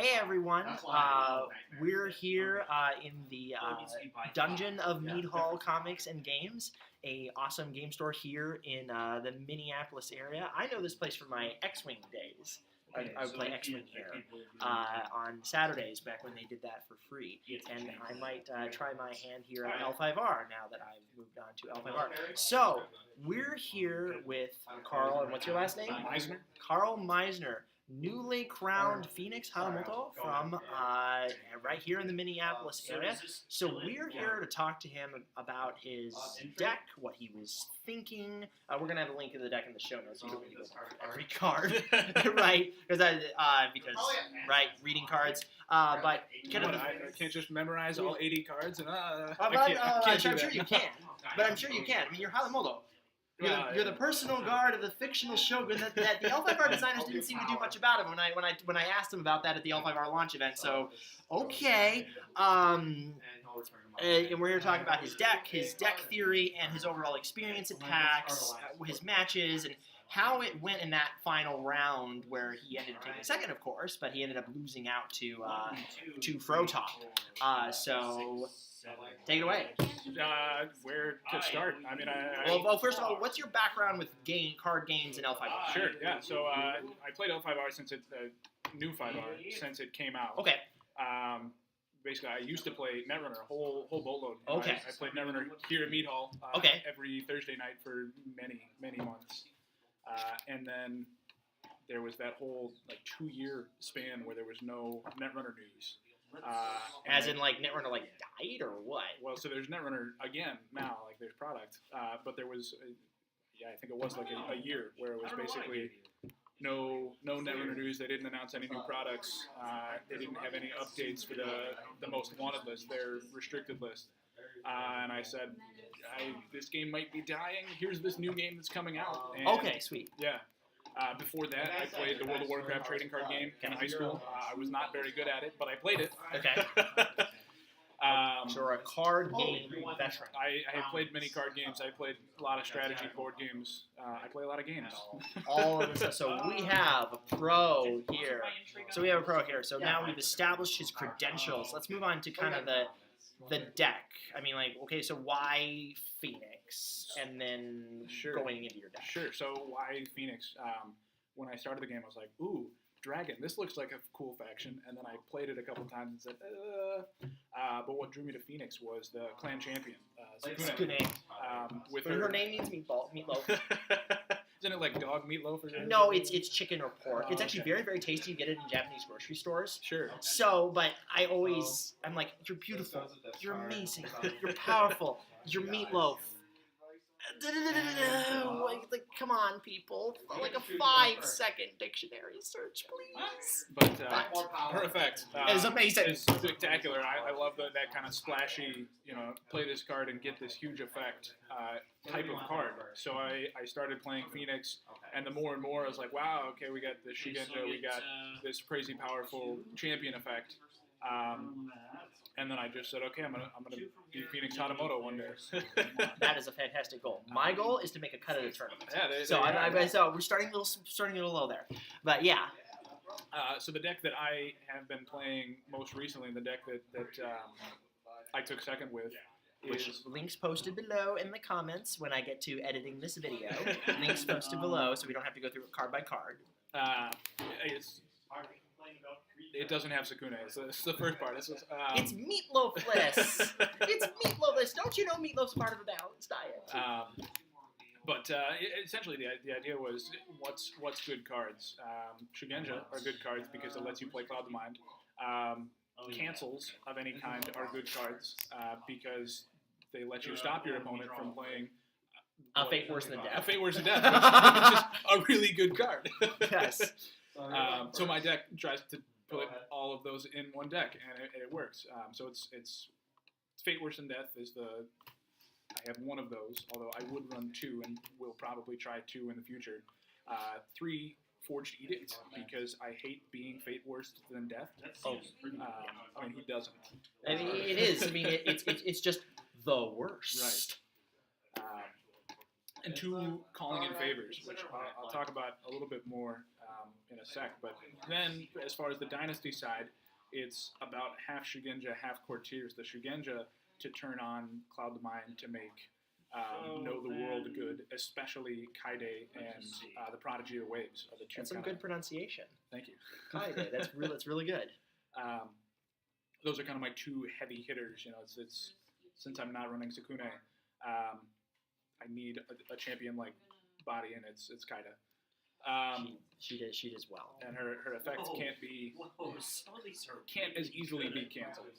Hey everyone, we're here in the Dungeon of Mead Hall Comics and Games, a awesome game store here in the Minneapolis area. I know this place from my X-Wing days. I would play X-Wing here on Saturdays back when they did that for free. And I might try my hand here at L5R now that I've moved on to L5R. So, we're here with Carl, and what's your last name? Meisner. Carl Meisner, newly crowned Phoenix Hanamoto from right here in the Minneapolis area. So we're here to talk to him about his deck, what he was thinking. We're going to have a link to the deck in the show notes. You don't need to go through every card, right? Because reading cards. But kind of, I can't just memorize all 80 cards and I'm sure you can. But I'm sure you can. I mean, you're Hanamoto. You're the personal guard of the fictional shogun that the L5R designers didn't seem to do much about him when I asked him about that at the L5R launch event. So, okay, and we're here to talk about his deck theory, and his overall experience at PAX, his matches, and how it went in that final round where he ended up taking second, of course, but he ended up losing out to Frotop. So. Take it away. Where to start? I mean, well, first of all, what's your background with card games in L5R? Sure, yeah. So I played L5R since new 5R since it came out. Okay. Basically, I used to play Netrunner a whole boatload. Okay. I played Netrunner here at Mead Hall. Every Thursday night for many months, and then there was that whole 2-year span where there was no Netrunner news. As in, Netrunner died or what? Well, so there's Netrunner again now, there's product, but there was, I think it was a year where it was basically no Netrunner news. They didn't announce any new products. They didn't have any updates for the most wanted list, their restricted list. And I said, this game might be dying. Here's this new game that's coming out. And okay, sweet. Yeah. Before that, I played the World of Warcraft trading card game in high school. I was not very good at it, but I played it. Okay. So you're a card game veteran. I have played many card games. I played a lot of strategy board games. I play a lot of games. All of this. So we have a pro here. So now we've established his credentials. Let's move on to kind of the deck. I mean, okay, so why Phoenix? And then going into your deck. Sure. So why Phoenix? When I started the game, I was like, ooh, Dragon. This looks like a cool faction. And then I played it a couple times and said, but what drew me to Phoenix was the clan champion, Sukune. With her name means meatloaf. Isn't it like dog meatloaf or something? No, it's chicken or pork. It's actually very, very tasty. You get it in Japanese grocery stores. Sure. So, but I'm like, you're beautiful. You're amazing. You're powerful. You're meatloaf. Come on, people. A 5-second dictionary search, please. But her effect is amazing. It's spectacular. I love that kind of splashy, play this card and get this huge effect type of card. So I started playing Phoenix, and the more and more I was like, wow, okay, we got the Shugenja, we got this crazy powerful champion effect. And then I just said, okay, I'm gonna be Phoenix Hanamoto one day. That is a fantastic goal. My goal is to make a cut of the tournament. Yeah, so we're starting a little low there, but yeah. So the deck that I have been playing most recently, the deck that I took second with, which links posted below in the comments when I get to editing this video. Links posted below, so we don't have to go through it card by card. It doesn't have Sukune. It's the first part. It's meatloafless. It's meatloafless. Don't you know meatloaf's part of a balanced diet? But essentially, the idea was what's good cards. Shugenja are good cards because it lets you play Cloud the Mind. Cancels of any kind are good cards because they let you stop your opponent from playing a Fate Worse Than Death. A Fate Worse Than Death, which is a really good card. Yes. So my deck tries to put all of those in one deck, and it works. So it's Fate Worse Than Death is I have one of those, although I would run 2, and will probably try 2 in the future. 3 Forged Edict, because I hate being Fate Worse Than Death. I mean, who doesn't? I mean, it is. I mean, it's just the worst. Right. And 2 Calling in Favors, which I'll talk about a little bit more. in a sec. But then, as far as the Dynasty side, it's about half Shugenja, half Courtiers. The Shugenja to turn on Cloud the Mind to make Know the World good, especially Kaide and the Prodigy of the Waves. Are the two That's some kinda- good pronunciation. Thank you. Kaide, that's really good. Those are kind of my two heavy hitters. You know, it's since I'm not running Sukune, I need a champion like body, and it's Kaida. She does well. And her effects can't as easily be canceled.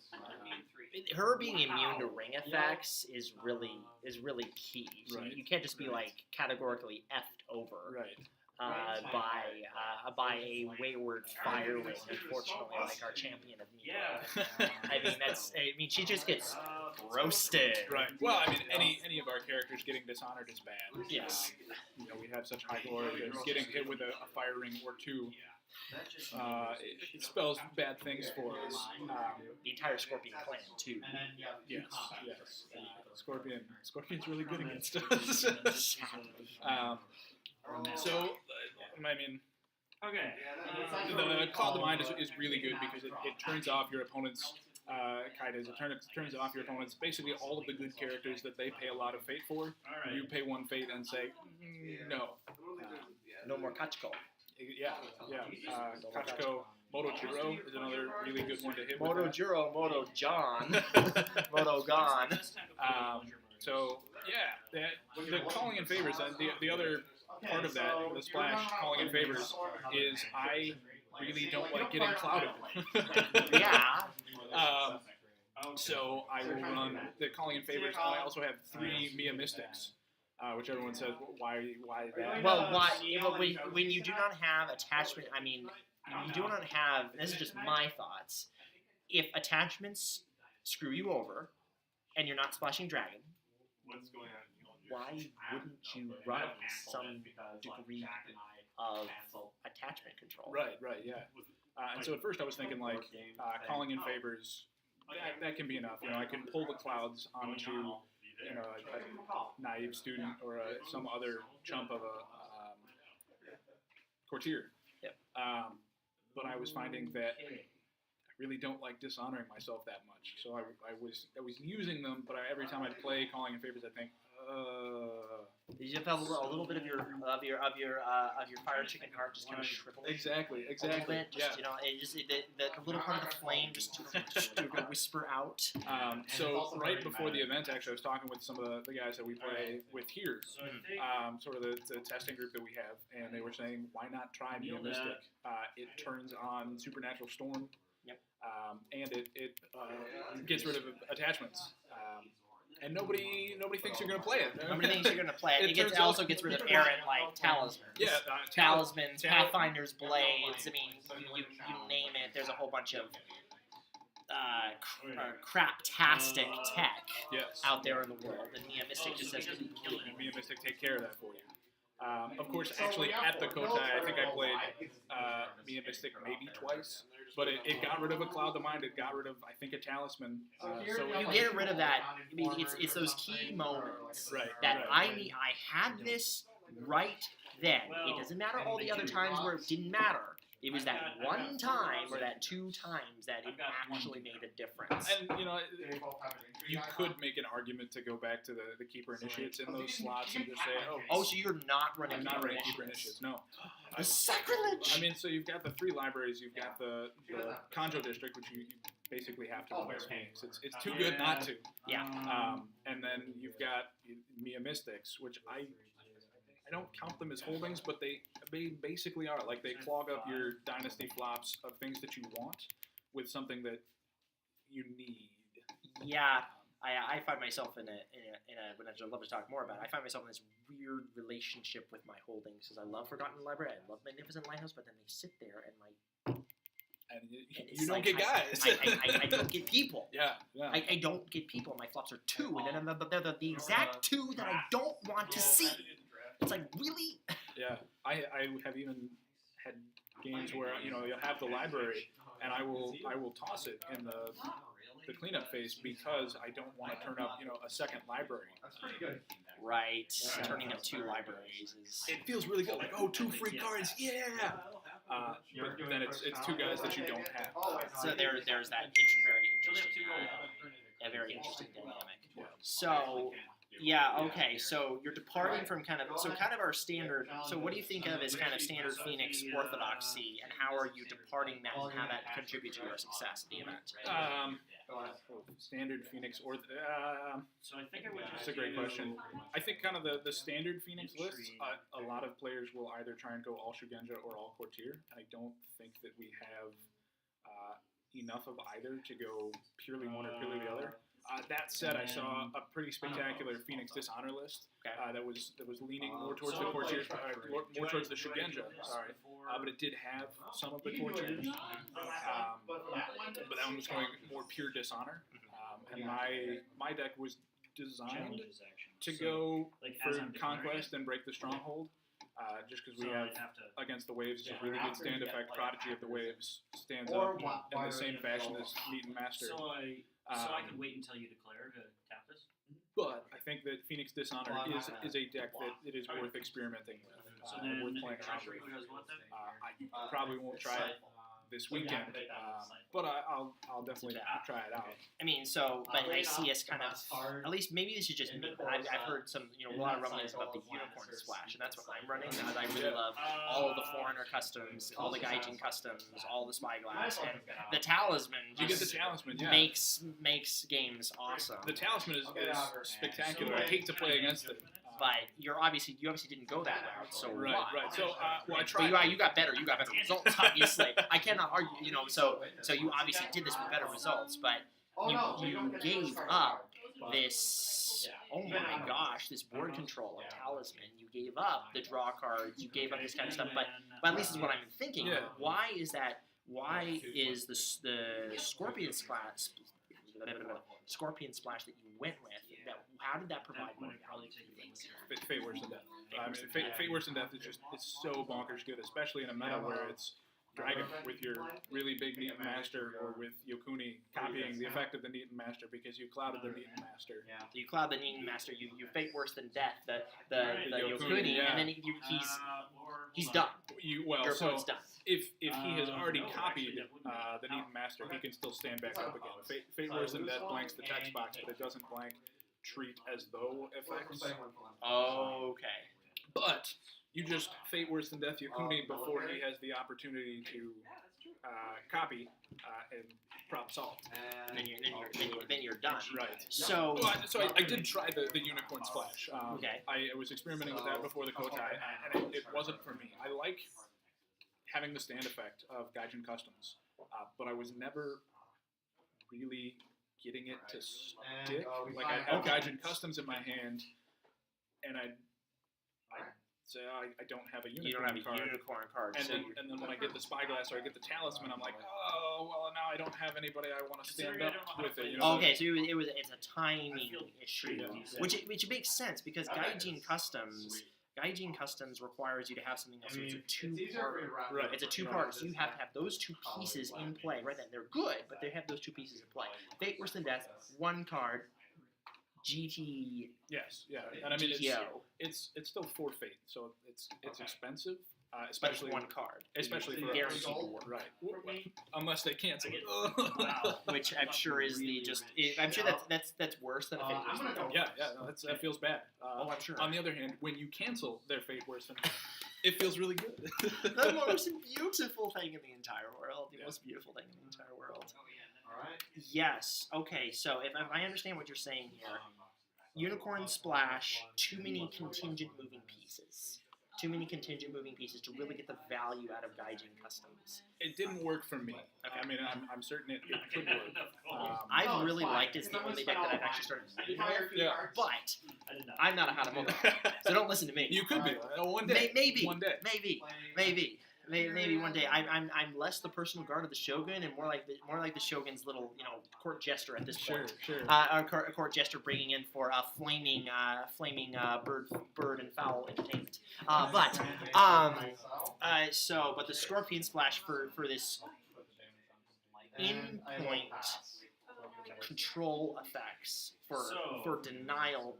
Her being immune to ring effects is really key. So Right. you can't just be like categorically effed over Right. by a wayward fire ring. Unfortunately, like our champion of Negro. I mean, she just gets roasted. Right. Well, I mean, any of our characters getting dishonored is bad. Yes. You know, we have such high glory that getting hit with a fire ring or two, it spells bad things for us. The entire Scorpion clan too. Yes. Scorpion's really good against us. So, I mean, the Cloud of Mind is really good because it turns off your opponent's Kaidas. It turns off your opponent's basically all of the good characters that they pay a lot of fate for. You pay one fate and say, no. No more Kachiko. Yeah. Kachiko Motojiro is another really good one to hit with. Motojiro, Moto John, Moto Gone. So, yeah, the calling in favors, and the other part of that, the splash calling in favors, is I really don't like getting clouded. Yeah. So I will run the calling in favors, and I also have 3 Mia Mystics, which everyone says, why that? Well, when you do not have attachment, I mean, you do not have, this is just my thoughts, if attachments screw you over, and you're not splashing dragon, why wouldn't you run some degree of attachment control? Right, yeah. And so at first I was thinking like calling in favors, that can be enough. You know, I can pull the clouds onto a naive student or some other chump of a courtier. Yep. But I was finding that I really don't like dishonoring myself that much. So I was using them, but every time I'd play calling in favors, I think. You just have a little bit of your fire chicken heart just kind of shrivel. Exactly. A little bit, just, you know, the little part of the flame just to whisper out. So right before the event, actually, I was talking with some of the guys that we play with here, sort of the testing group that we have, and they were saying, why not try Mia Mystic? It turns on Supernatural Storm. Yep. And it gets rid of attachments. And nobody thinks you're going to play it. Nobody thinks you're going to play it. It also gets rid of errant, like, talismans. Yeah. Talismans, Pathfinder's Blades, I mean, you name it. There's a whole bunch of craptastic tech out there in the world. And Mia Mystic just says, Mia Mystic take care of that for you. Of course, actually, at the Kotai, I think I played Mia Mystic maybe twice. But it got rid of a Cloud of Mind. It got rid of, I think, a Talisman. So you get rid of that. I mean, it's those key moments that I had this right then. It doesn't matter all the other times where it didn't matter. It was that one time or that 2 times that it actually made a difference. And, you know, you could make an argument to go back to the Keeper Initiates in those slots and just say, oh, so you're not running Keeper Initiates. No. The sacrilege! I mean, so you've got the 3 libraries. You've got the Kanjo District, which you basically have to run those games. It's too good not to. Yeah. And then you've got Mia Mystics, which I don't count them as holdings, but they basically are. Like, they clog up your dynasty flops of things that you want with something that you need. Yeah, I find myself in a when I'd love to talk more about it, I find myself in this weird relationship with my holdings, because I love Forgotten Library, I love Magnificent Lighthouse, but then they sit there and you don't get guys. I don't get people. Yeah. I don't get people. My flops are 2, and then they're the exact 2 that I don't want to see. It's like, really? Yeah, I have even had games where, you know, you'll have the library, and I will toss it in the cleanup phase because I don't want to turn up, you know, a second library. That's pretty good. Right, turning up 2 libraries is... It feels really good, like, 2 free cards, yeah! but then it's two guys that you don't have. So there's that very interesting dynamic. Yeah. So yeah, okay. So you're departing from kind of our standard. So what do you think of as kind of standard Phoenix orthodoxy, and how are you departing that, and how that contributes to your success at the event? Standard Phoenix that's a great question. I think kind of the standard Phoenix lists, a lot of players will either try and go all Shugenja or all Courtier, and I don't think that we have enough of either to go purely one or purely the other. That said, I saw a pretty spectacular Phoenix Dishonor list that was leaning more towards the Courtier, more towards the Shugenja, sorry. But it did have some of the Courtiers. But that one was going more pure Dishonor. And my deck was designed to go for Conquest and break the Stronghold. Just because we have, against the Waves, a really good stand effect. Prodigy of the Waves stands up in the same fashion as Neaton Master. So I could wait until you declare to tap this? But I think that Phoenix Dishonor is a deck that it is worth experimenting with. So then worth the playing around treasury with. goes what then? I probably won't try it this weekend, but I'll definitely try it out. I mean, but I see us kind of, at least maybe this is just me. I've heard some, a lot of rumblings about the Unicorn Splash, and that's what I'm running. And I really love all of the Foreigner customs, all the Gaijin customs, all the Spyglass, and the Talisman. You get the Talisman, yeah. Makes games awesome. The Talisman is spectacular. I hate to play against it. But you obviously didn't go that route. So right. So I tried. But you got better results. Obviously, I cannot argue. So you obviously did this with better results. But you gave up this. Oh my gosh, this board control of Talisman. You gave up the draw cards. You gave up this kind of stuff. But at least is what I'm thinking. Yeah. Why is that? Why is the Scorpion Splash that you went with? How did that provide more value to you? Fate Worse Than Death. Fate Worse Than Death is so bonkers good, especially in a meta where it's Dragon with your really big Neaton Master, or with Yokuni copying the effect of the Neaton Master because you clouded the Neaton Master. You cloud the Neaton Master. You Fate Worse Than Death. The Yokuni, yeah. and then he's done. Your opponent's done. If he has already copied the Neaton Master, he can still stand back up again. Fate Worse Than Death blanks the text box, but it doesn't blank treat as though effects. Okay. But you just Fate Worse Than Death Yokuni before he has the opportunity to copy and problem solve. Then you're done. Right. So I did try the Unicorn Splash. Okay. I was experimenting with that before the Kotai, and it wasn't for me. I like having the stand effect of Gaijin Customs, but I was never really getting it to stick. Like I have Gaijin Customs in my hand, and I don't have a Unicorn you don't have a card. Unicorn card. And then when I get the Spyglass or I get the Talisman, I'm like, oh, well, now I don't have anybody I want to stand up with it. Okay, so it's a timing issue, which makes sense because Gaijin Customs requires you to have something else. So it's a two-part. Right. It's a two-part. So you have to have those two pieces in play. Right then, they're good, but they have those two pieces in play. Fate Worse Than Death, one card. GT. Yes, yeah, and I mean it's still for Fate, so it's expensive, especially one card, especially for guaranteed award, right? Unless they cancel it. Which I'm sure is I'm sure that's worse than a Fate Worse Than Death. Yeah, that feels bad. I'm sure. On the other hand, when you cancel their Fate Worse Than Death, it feels really good. The most beautiful thing in the entire world. The most beautiful thing in the entire world. Yes. Okay. So if I understand what you're saying here, Unicorn Splash, too many contingent moving pieces. Too many contingent moving pieces to really get the value out of Gaijin Customs. It didn't work for me. I mean, I'm certain it could work. I've really liked it. It's the only deck that I've actually started playing with. Yeah. But I'm not a Hanamoto, so don't listen to me. You could be. One day. Maybe. One day. Maybe one day. I'm less the personal guard of the Shogun and more like the Shogun's little court jester at this point. Sure. A court jester bringing in for a flaming bird and fowl entertainment. But the Scorpion Splash for this in-point control effects for denial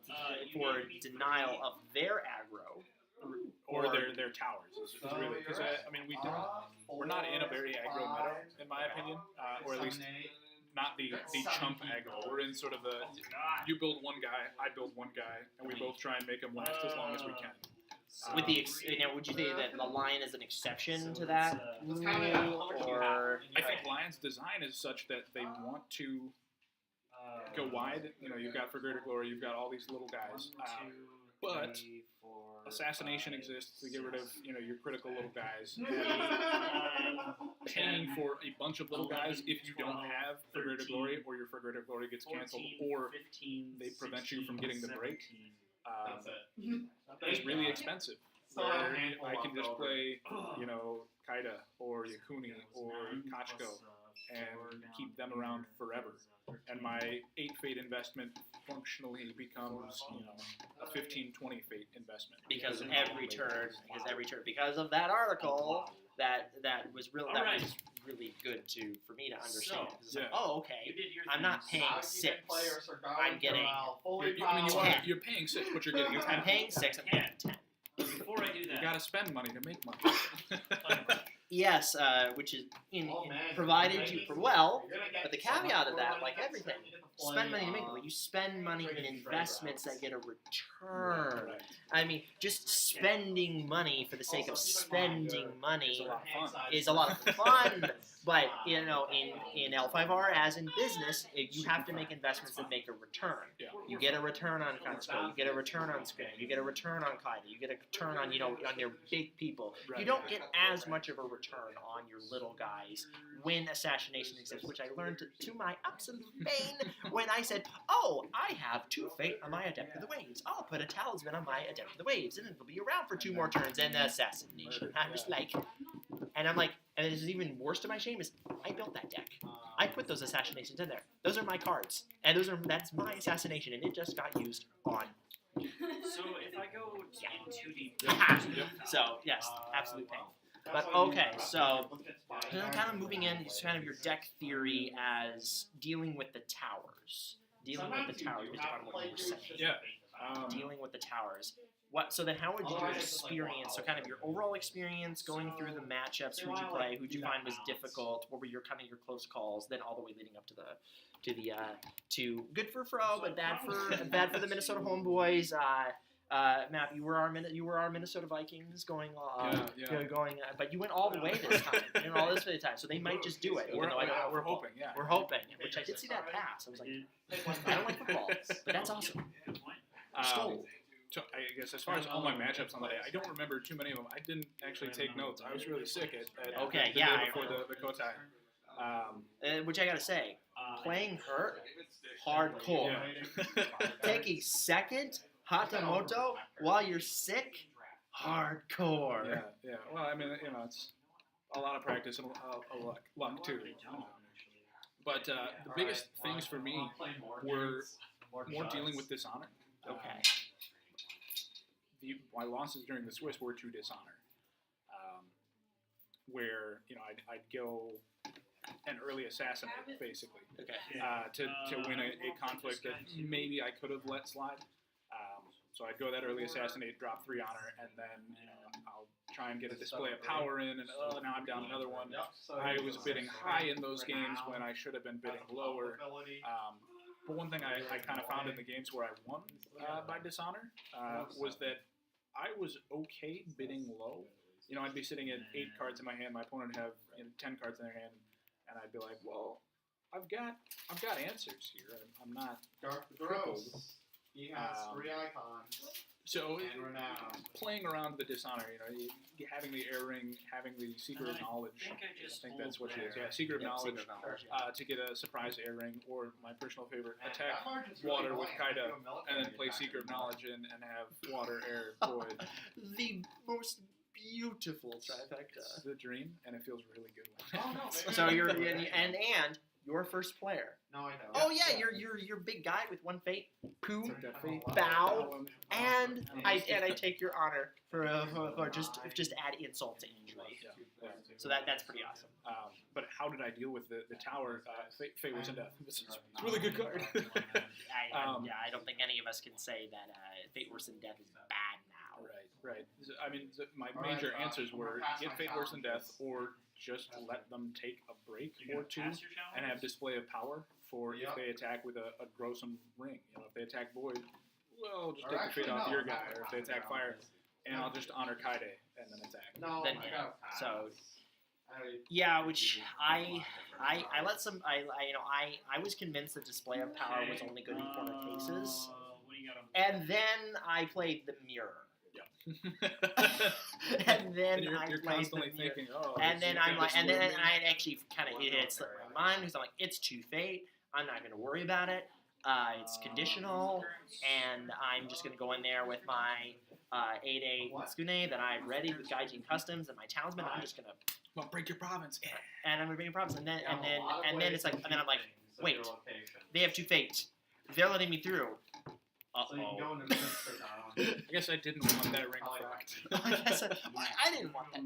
of their aggro. or their towers is really because I mean we're not in a very aggro meta in my opinion, or at least not the chump aggro. We're in sort of the you build one guy, I build one guy, and we both try and make him last as long as we can. With the now, would you say that the lion is an exception to that rule, or I think Lion's design is such that they want to go wide. You know, you've got For Greater Glory, you've got all these little guys, but assassination exists to get rid of your critical little guys. And paying for a bunch of little guys if you don't have For Greater Glory, or your For Greater Glory gets canceled, or they prevent you from getting the break. Is really expensive. Where I can just play, Kaida or Yakuni or Kachko and keep them around forever. And my 8 fate investment functionally becomes, a 15-20 fate investment. because of that article that was really good for me to understand. It's like, oh, okay, I'm not paying 6. I'm getting You're paying 6, but you're getting 10. I'm paying 6. I'm getting 10. Before I do that, You gotta spend money to make money. Yes, which is provided you for well, but the caveat of that, like everything, spend money to make money. You spend money in investments that get a return. Right. I mean, just spending money for the sake of spending money It's a lot of fun. is a lot of fun. But in L5R, as in business, you have to make investments that make a return. Yeah. You get a return on Katsuko, you get a return on Scrim, you get a return on Kaida, you get a return on on your big people. Right. You don't get as much of a return on your little guys when assassination exists, which I learned to my absolute pain when I said, "Oh, I have 2 fate on my Adept of the Waves. I'll put a talisman on my Adept of the Waves, and it'll be around for 2 more turns." And the assassination. I'm just like, and I'm like, and this is even worse to my shame is I built that deck. I put those assassinations in there. Those are my cards, and that's my assassination, and it just got used on. so if I go in too deep, So yes, absolute pain. But okay, so kind of moving in, it's kind of your deck theory as dealing with the towers. Dealing with the towers, based upon what you were saying. Yeah. Dealing with the towers. So then how would you experience, so kind of your overall experience going through the matchups, who'd you play, who'd you find was difficult, what were your kind of your close calls, then all the way leading up to to good for Fro, but bad for the Minnesota Homeboys. Matt, you were our Minnesota Vikings going, but you went all the way this time. You went all this way the time, so they might just do it. Even though I don't know we're football. hoping, yeah. We're hoping, which I did see that pass. I was like, I don't like football, but that's awesome. Stole. So I guess as far as all my matchups on the day, I don't remember too many of them. I didn't actually take notes. I was really sick at the day before the Kotai. Which I gotta say, playing hurt, hardcore. Yeah. Taking second Hatamoto while you're sick, hardcore. Yeah. Well, I mean, it's a lot of practice and a luck too. But the biggest things for me were more dealing with dishonor. Okay. My losses during the Swiss were to dishonor, where I'd go an early assassinate basically to win a conflict that maybe I could have let slide. So I'd go that early assassinate, drop 3 honor, and then I'll try and get a display of power in, and now I'm down another one. I was bidding high in those games when I should have been bidding lower. But one thing I kind of found in the games where I won by dishonor was that I was okay bidding low. I'd be sitting at 8 cards in my hand, my opponent would have 10 cards in their hand, and I'd be like, well, I've got answers here. I'm not crippled. He has 3 icons. So playing around the dishonor, having the air ring, having the Seeker of Knowledge. I think that's what it is. Yeah, Seeker of Knowledge to get a surprise air ring, or my personal favorite, attack water with Kaida, and then play Seeker of Knowledge and have water, air, void. The most beautiful trifecta. It's the dream, and it feels really good. Oh, no, So you're and your first player. No, I don't. Oh yeah, you're big guy with 1 fate, poo, Took that fate. bow, and I take your honor for just add insult to injury. Yeah. So that's pretty awesome. But how did I deal with the tower? Fate was in death. It's a really good card. I don't think any of us can say that Fate Worse Than Death is bad now. Right. I mean, my Alright, major answers I'm gonna were pass get my Fate Worse than Death, challenges. or just let them take a break You or gonna two pass your and have challenge? display of power for Yep. if they attack with a Grossum ring. If they attack Void, well, just Or take the actually, fate off no, your I'm not guy. gonna Or if they pass attack my fire, challenges. and I'll just honor Kaide and then attack. No, Then, I yeah. gotta pass. So- I- Yeah, which I let some I was convinced that display of power was only good in corner cases, What do you got on? and then I played the mirror, and and then you're, I you're played constantly the mirror. thinking, oh. And is then he I'm gonna like, and then dissuade me? I actually kind of it slipped my mind because I'm like, it's 2 Fate. I'm not going to worry about it. It's conditional, and I'm just going to go in there with my 8/8 Tsune that I ready with Gaijin Customs and my Talisman. I'm just going to, Well, break your province. Yeah. and I'm going to bring a promise. And then Yeah, a lot of it's like, ways and then I'm like, things of wait. your location. they have 2 Fates. They're letting me through. So you can go Uh-oh. into Mr. Down. I guess I didn't want that ring Probably fact. I guess I didn't want that.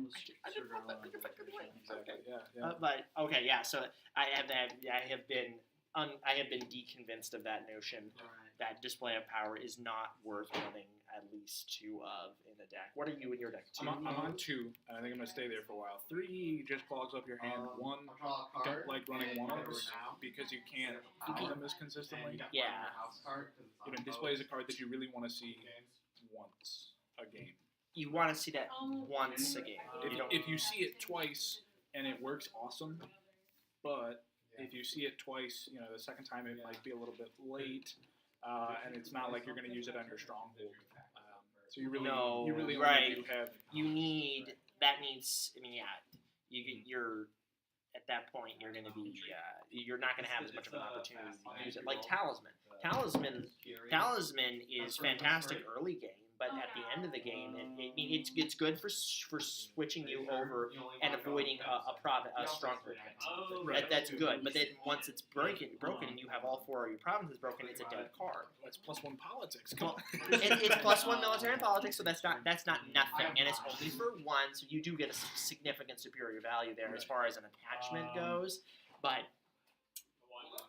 I didn't want that ring effect anyway. Exactly. Okay. Yeah. But okay, yeah. So I have been deconvinced of that notion that display of power is not worth running at least 2 of in a deck. What are you in your deck? 2? I'm on 2, and I think I'm gonna stay there for a while. 3 just clogs up your hand. 1, I'll draw a don't card, like running and one-offs whatever now. because you can't Out. do them as And consistently. you got Yeah. one in your house card, 'cause it's on Display is a both card that you really want to see games. once a game. You want to see that once a game. You don't. If you see it twice and it works, awesome. But if you see it twice, the second time it might be a little bit late, and it's not like you're going to use it on your stronghold. So you really, No, you really right. only do have. You need that needs. I mean, yeah. You're at that point. You're going to be. You're not going to have as much of an opportunity to use it. Like Talisman. Talisman is fantastic early game, but at the end of the game, it's good for switching you over and avoiding a stronghold hit. Oh, Right. That's good, but then once it's broken, and you have all 4 of your provinces broken, it's a dead card. That's +1 politics. Come on. It's +1 military and politics, so that's not nothing, and it's only for 1, so you do get a significant superior value there as far as an attachment goes, but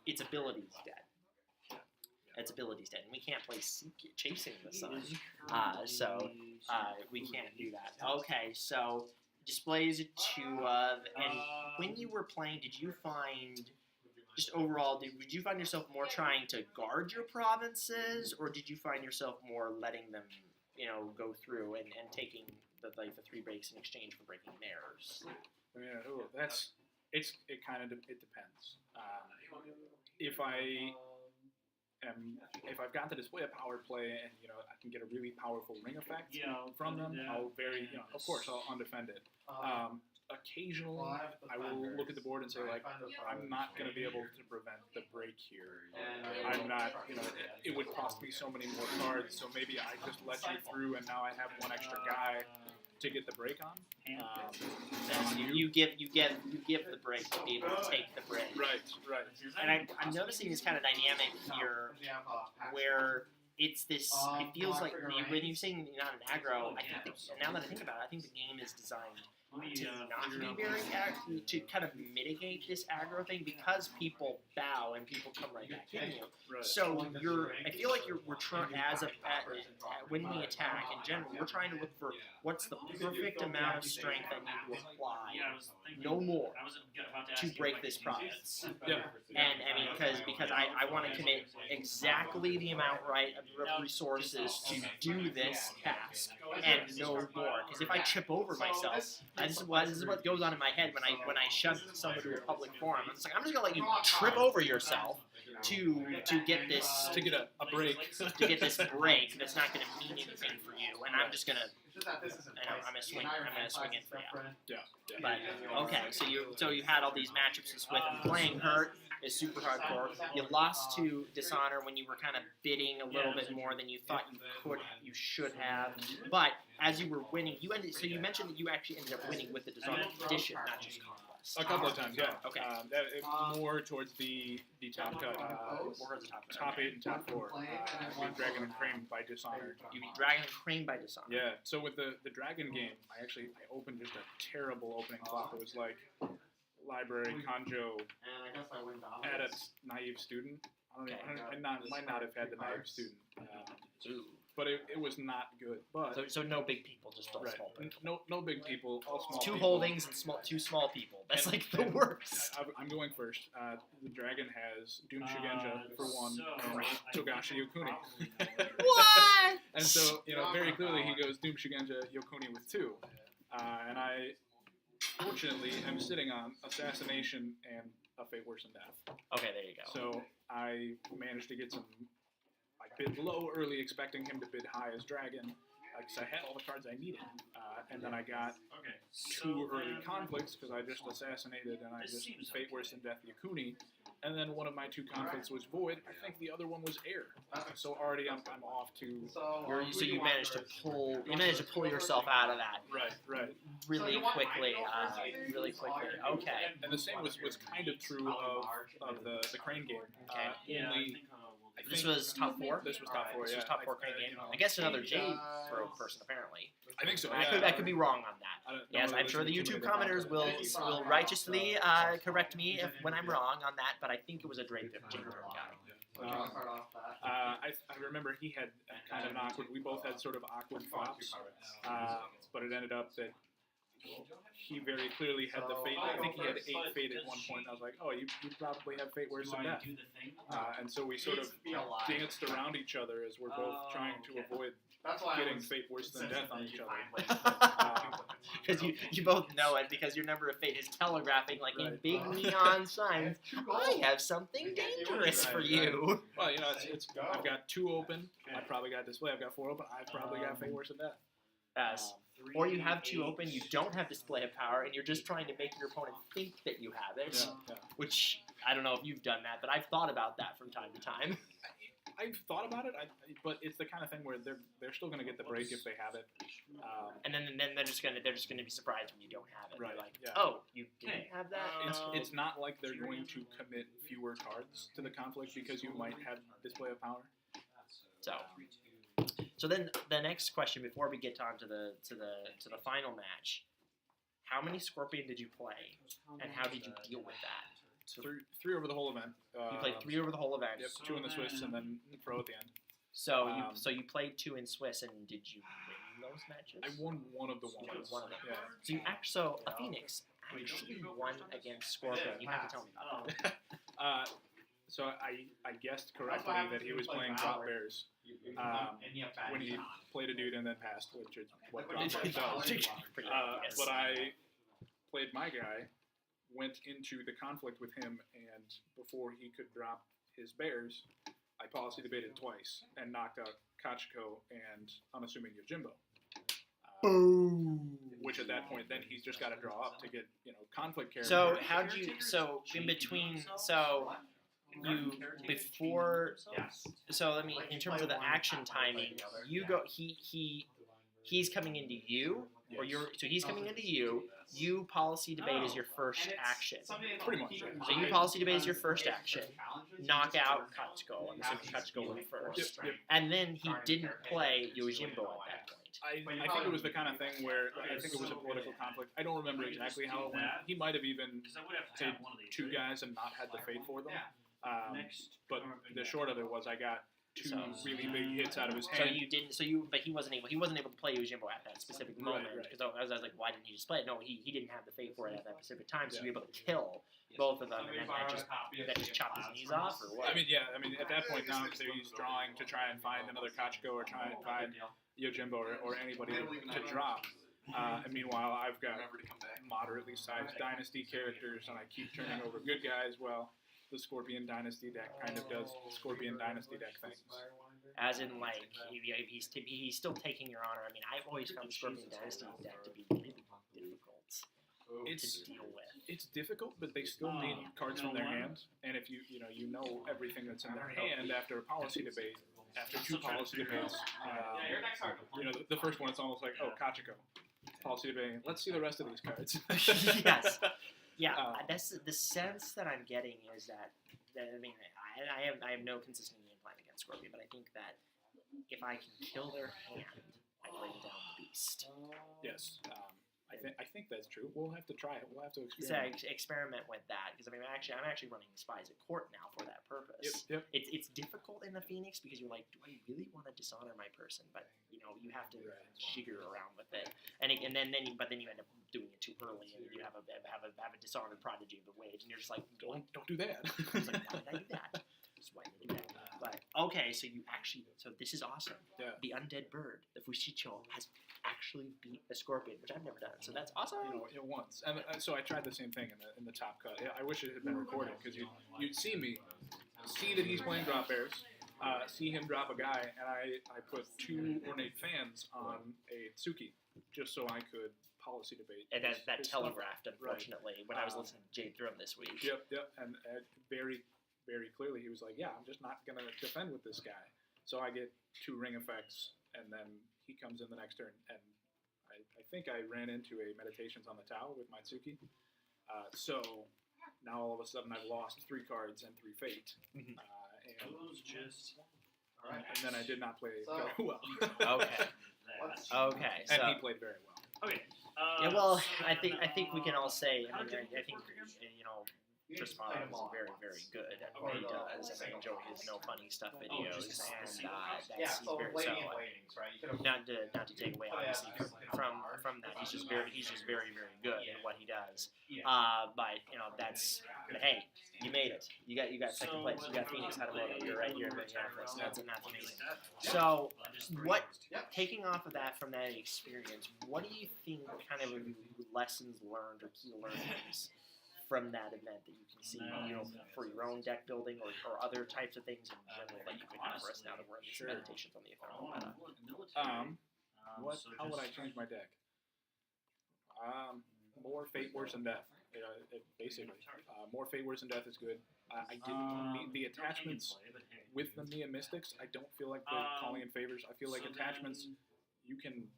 its ability's dead. Its ability's dead, and we can't play Chasing the Sun, so we can't do that. Okay, so displays 2 of, and when you were playing, did you find, just overall, did you find yourself more trying to guard your provinces, or did you find yourself more letting them, go through and taking the 3 breaks in exchange for breaking theirs? I mean, it kind of depends. If I've got the display of power play and I can get a really powerful ring effect from them, I'll of course I'll undefend it. Occasionally, I will look at the board and say, like, I'm not going to be able to prevent the break here. I'm not, it would cost me so many more cards, so maybe I just let you through and now I have 1 extra guy to get the break on. So you give the break to be able to take the break. Right. And I'm noticing this kind of dynamic here where it's this. It feels like when you're saying you're not an aggro. I think now that I think about it, I think the game is designed to not be very to kind of mitigate this aggro thing because people bow and people come right back in you. Right. So I feel like we're trying when we attack in general, we're trying to look for what's the perfect amount of strength I need to apply, no more, to break this province. Yeah. And I mean, because I want to commit exactly the amount of resources to do this task and no more. Because if I chip over myself, this is what goes on in my head when I shove someone to a public forum. I'm just like, I'm just gonna let you trip over yourself to get this To get a break. to get this break that's not gonna mean anything for you, and I'm just gonna I'm gonna swing it for you. Yeah. But okay, so you had all these matchups with him. Playing Hurt is super hardcore. You lost to Dishonor when you were kind of bidding a little bit more than you thought you should have. But as you were winning, you mentioned that you actually ended up winning with the Dishonor edition, not just Conquest. A couple of times, yeah. Okay. More towards the top cut. Or the top Top 8 and top 4. We beat Dragon and Crane by Dishonor. You beat Dragon and Crane by Dishonor. Yeah, so with the Dragon game, I opened just a terrible opening flop. It was like Library, Conjo, Adept, Naive Student. I might not have had the Naive Student. but it was not good. But So no big people, just all right, small people. no big people, all small. Two people. holdings and two small people. That's And- like the and worst. I'm going first. The dragon has Doom Shigenja for one, so and Togashi Yokuni. What? And so, very clearly he goes Doom Shigenja Yokuni with 2. And I, fortunately, am sitting on Assassination and A Fate Worse Than Death. Okay, there you go. So I managed to get some. I bid low early, expecting him to bid high as Dragon, because I had all the cards I needed. And then I got Okay. 2 early conflicts because I just assassinated and I This just seems Fate Worse Than Death Yokuni. And then one of my 2 conflicts was Void. I think the other one was Air. So already I'm off to. So you managed to pull yourself out of that Right. really quickly. Really quickly. Okay. And the same was kind of true of the Crane game. Okay. Yeah, Only, I think This was top 4. This was top 4. This Yeah. was top 4 crane game. I guess another Jade throw person apparently. I think so. I could be wrong on that. I don't know Yes, whether I'm sure the this is YouTube intimidating commenters will righteously correct me when I'm wrong on that, but I think it was a Jade throw guy. I remember he had kind of an awkward. We both had sort of awkward flops, but it ended up that he very clearly had the fate. I think he had 8 fate at one point. I was like, oh, you probably have fate worse than you that. do the thing. And so we sort of danced around each other as we're both trying to avoid getting fate worse than death on each other. Because you both know it because your number of fate is telegraphing like in Right. big neon signs. I have something dangerous for you. Well, it's I've got 2 open. I probably got display. I've got 4 open. I've probably got fate worse than death. Yes. Or you have 2 open, you don't have display of power, and you're just trying to make your opponent think that you have it. Yeah. Which I don't know if you've done that, but I've thought about that from time to time. I've thought about it, but it's the kind of thing where they're still going to get the break if they have it. And then they're just gonna be surprised when you don't have it. Right, They're like, yeah. oh, you didn't have that. It's not like they're going to commit fewer cards to the conflict because you might have display of power. So then the next question before we get on to the final match, how many Scorpion did you play, and how did you deal with that? 3 over the whole event. You played 3 over the whole event. Yep, 2 in the Swiss and then pro at the end. So Um, you played 2 in Swiss, and did you win those matches? I won one of the You ones. won one of them. Yeah. So a Phoenix actually won against Scorpion. You have to tell me about that. So I guessed correctly that he was playing Drop Bears when he played a dude and then passed, which is what Drop Bears does. Yes. But I played my guy, went into the conflict with him, and before he could drop his bears, I policy debated twice and knocked out Kachiko and unassuming Yojimbo. Boom. Which at that point, then he's just got to draw up to get conflict characters. So how'd you? So in between, you before. So let me, in terms of the action timing, you go. He's coming into you, or he's coming into you. You policy debate is your first action. Pretty much. Yeah. So you policy debate is your first action. Knock out Kachiko. I'm assuming Kachiko went first. Yep. And then he didn't play Yojimbo at that point. I think it was the kind of thing where I think it was a political conflict. I don't remember exactly how it went. He might have even Because I would have to played have one of these. 2 guys and not had the fate for them. But the short of it was I got 2 really big hits out of his So hand. you didn't. But he wasn't able to play Yojimbo at that specific moment Right. because I was like, why didn't he just play it? No, he didn't have the fate for it at that specific time, so you were able to kill both of them, and then that just chopped his knees off, or what? I mean, at that point now, he's drawing to try and find another Kachiko or try and find Yojimbo or anybody to drop. And meanwhile, I've got moderately sized Dynasty characters, and I keep turning over good guys. Well, the Scorpion Dynasty deck kind of does Scorpion Dynasty deck things. As in, like, he's still taking your honor. I mean, I've always found the Scorpion Dynasty deck to be really difficult to deal with. It's difficult, but they still need cards from their hand. And if you know everything that's in their hand after a policy debate, after 2 policy debates, the first one it's almost like, oh, Kachiko, policy debating. Let's see the rest of these cards. Yes. Yeah, that's the sense that I'm getting is that I mean, I have no consistent game plan against Scorpion, but I think that if I can kill their hand, I bring down the beast. Yes. I think that's true. We'll have to try it. We'll have to So experiment. experiment with that because I mean, I'm actually running Spies at Court now for that purpose. Yep. It's difficult in the Phoenix because you're like, do I really want to dishonor my person? But you know, you have to jigger around with it, and then you end up doing it too early, and you have a dishonored prodigy of the wage, and you're just like, Don't do that. I was like, why did I do that? Just why did I do that? But okay, so this is awesome. Yeah. The undead bird, the Fushicho, has actually beat a scorpion, which I've never done. So that's awesome. It once, and so I tried the same thing in the top cut. I wish it had been recorded because you'd see me, see that he's playing drop bears, see him drop a guy, and I put 2 ornate fans on a Tsuki just so I could policy debate. And that his stuff. telegraphed, unfortunately, when I was listening to Jade Thrum this week. Yep, and very, very clearly he was like, yeah, I'm just not going to defend with this guy. So I get 2 ring effects, and then he comes in the next turn. And I think I ran into a Meditations on the Tau with my Tsuki. So now all of a sudden I've lost 3 cards and 3 fate. Mhm. And Alright. then I did not play So- very well. Okay. Okay. And So he played very well. Okay. yeah, well, I think we can all say. I think Chris Martin is very, very good at what he does, and I enjoy his No Funny Stuff videos, and he's very not to take away obviously from that. He's just very, very good at what he does. But that's hey, you made it. You got second place. You got Phoenix Hatamoto. You're right here in Minneapolis. That's amazing. So what? Taking off of that from that experience, what do you think kind of lessons learned or key learnings from that event that you can see, for your own deck building or other types of things in general that you could do for us now that we're in these meditations on the ephemeral meta? How would I change my deck? More Fate, Worse than Death. Basically, more Fate, Worse than Death is good. I didn't need the attachments with the Mia Mystics. I don't feel like they're calling in favors. I feel like attachments you can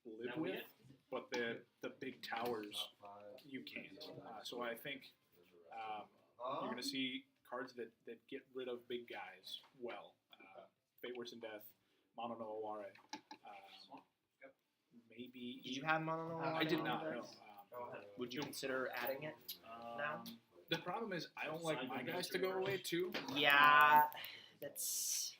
live with, but the big towers you can't. So I think you're going to see cards that get rid of big guys well. Fate, Worse than Death, Mono no Aware. Maybe. Did you have Mono no Aware? I did not. No. Would you consider adding it now? The problem is I don't like my guys to go away too. Yeah, that's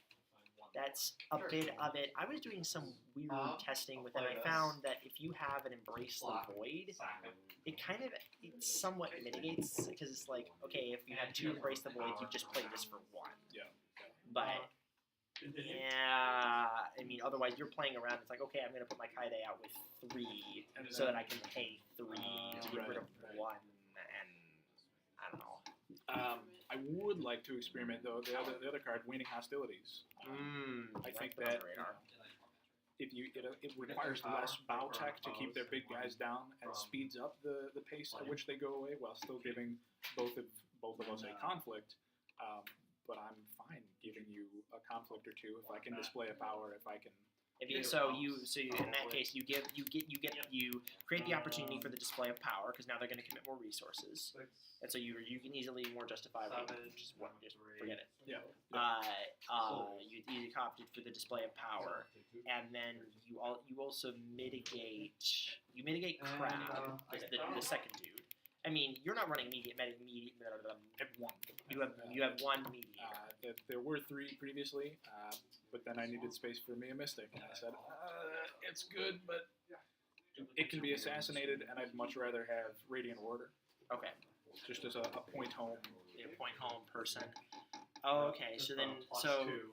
a bit of it. I was doing some weird testing with it. I found that if you have an Embrace the Void, it somewhat mitigates, because it's like, okay, if you had 2 Embrace the Void, you just play this for 1. Yeah. But yeah, I mean, otherwise you're playing around. It's like, okay, I'm gonna put my Kaide out with 3 so that I can pay 3 to get rid of 1, and I don't know. I would like to experiment though. The other card, Waning Hostilities. I think that it requires less bow tech to keep their big guys down and speeds up the pace at which they go away while still giving both of us a conflict. But I'm fine giving you a conflict or 2 if I can display a power. If I can. So in that case you create the opportunity for the display of power, because now they're going to commit more resources, and so you can easily more justifiably just forget it. Yeah. You opted for the display of power, and then you also mitigate crab, the second dude. I mean, you're not running mediate. I have 1. You have 1 mediator. There were 3 previously, but then I needed space for Mia Mystic, and I said, it's good, but it can be assassinated, and I'd much rather have Radiant Warder. Okay. Just as a point home. A point home person. Okay, so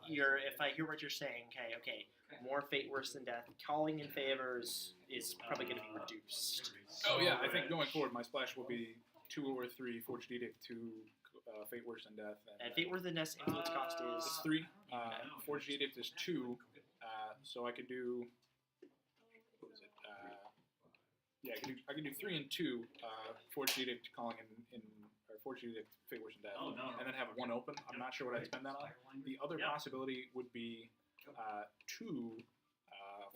if I hear what you're saying, okay, more Fate, Worse than Death, calling in favors is probably going to be reduced. Oh yeah, I think going forward, my splash will be 2 or 3 Forged Edict, 2 Fate, Worse than Death. And Fate, Worse than Death's influence cost is? It's 3. Forged Edict is 2, so I could do. What is it? I could do 3 and 2. Forged Edict calling in or Forged Edict, Fate, Worse than Death, and then have 1 open. I'm not sure what I'd spend that on. The other possibility would be 2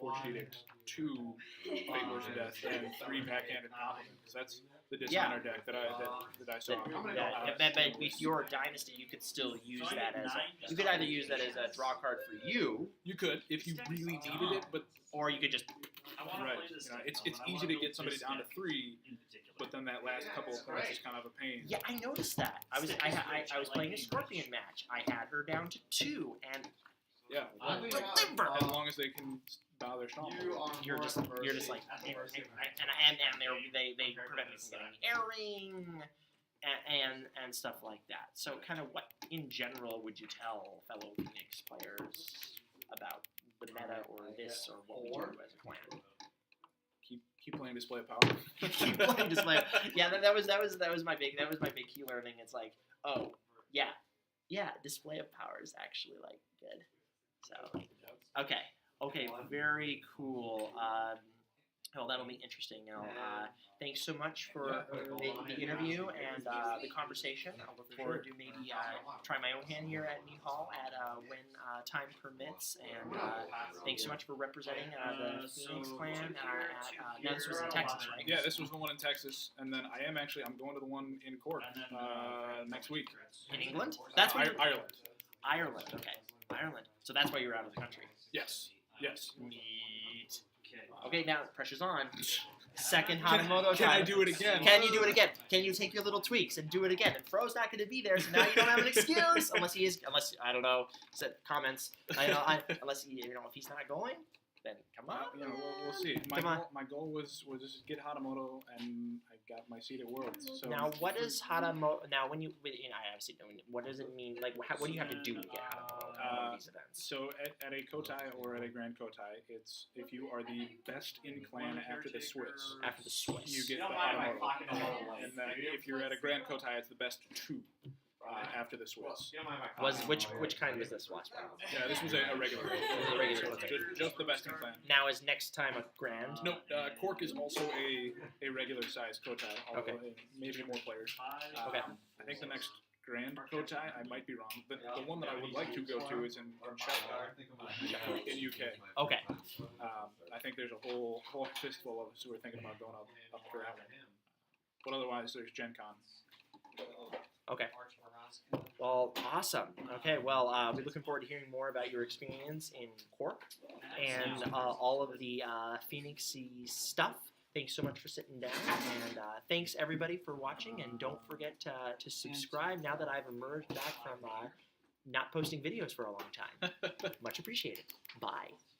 Forged Edict, 2 Fate, Worse than Death, and 3 Backhanded Compliment, because that's the Dishonor deck that I saw. But with your dynasty, you could still use that as you could either use that as a draw card for you. You could if you really needed it, but or you could just Right. It's easy to get somebody down to 3, but then that last couple of points is kind of a pain. Yeah, I noticed that. I was playing a Scorpion match. I had her down to 2, and Yeah. deliver. As long as they can bow their stomach. You're just like, and they prevent me from getting airing and stuff like that. So, kind of, what in general would you tell fellow Phoenix players about the meta or this or what we do as a clan? Keep playing Display of Power. Keep playing Display. Yeah, that was my big key learning. It's like, oh yeah, Display of Power is actually like good. So okay, very cool. Oh, that'll be interesting. Now, thanks so much for the interview and the conversation. I'll look forward to maybe try my own hand here at Mead Hall at when time permits. And thanks so much for representing the Phoenix Clan. Now this was in Texas, right? Yeah, this was the one in Texas, and then I'm going to the one in Cork next week. In England? That's where Ireland. Ireland. Okay, Ireland. So that's why you're out of the country. Yes. Neat. Okay, now pressure's on. Second Hanamoto Can time. I do it again? Can you do it again? Can you take your little tweaks and do it again? And Fro's not going to be there, so now you don't have an excuse unless I don't know. Said comments. Unless if he's not going, then come on. We'll see. My goal was just get Hanamoto, and I got my seat at Worlds. So Now, what is Hanamoto? Now, what does it mean? Like, what do you have to do to get Hanamoto at one of these events? So at a Kotai or at a Grand Kotai, it's if you are the best in clan after the Swiss. After the Swiss. You get the Hanamoto. And then if you're at a Grand Kotai, it's the best 2 after the Swiss. Which kind was this last round? Yeah, this was a regular. A regular, okay. Just the best in clan. Now is next time a grand? No, Cork is also a regular size Kotai, although maybe more players. Okay. I think the next Grand Kotai, I might be wrong, but the one that I would like to go to is in Sheffield, in UK. Okay. I think there's a whole fistful of us who are thinking about going up for that one. But otherwise, there's Gen Con. Okay. Well, awesome. Okay, well, we're looking forward to hearing more about your experience in Cork and all of the Phoenixy stuff. Thanks so much for sitting down, and thanks everybody for watching. And don't forget to subscribe now that I've emerged back from not posting videos for a long time. Much appreciated. Bye.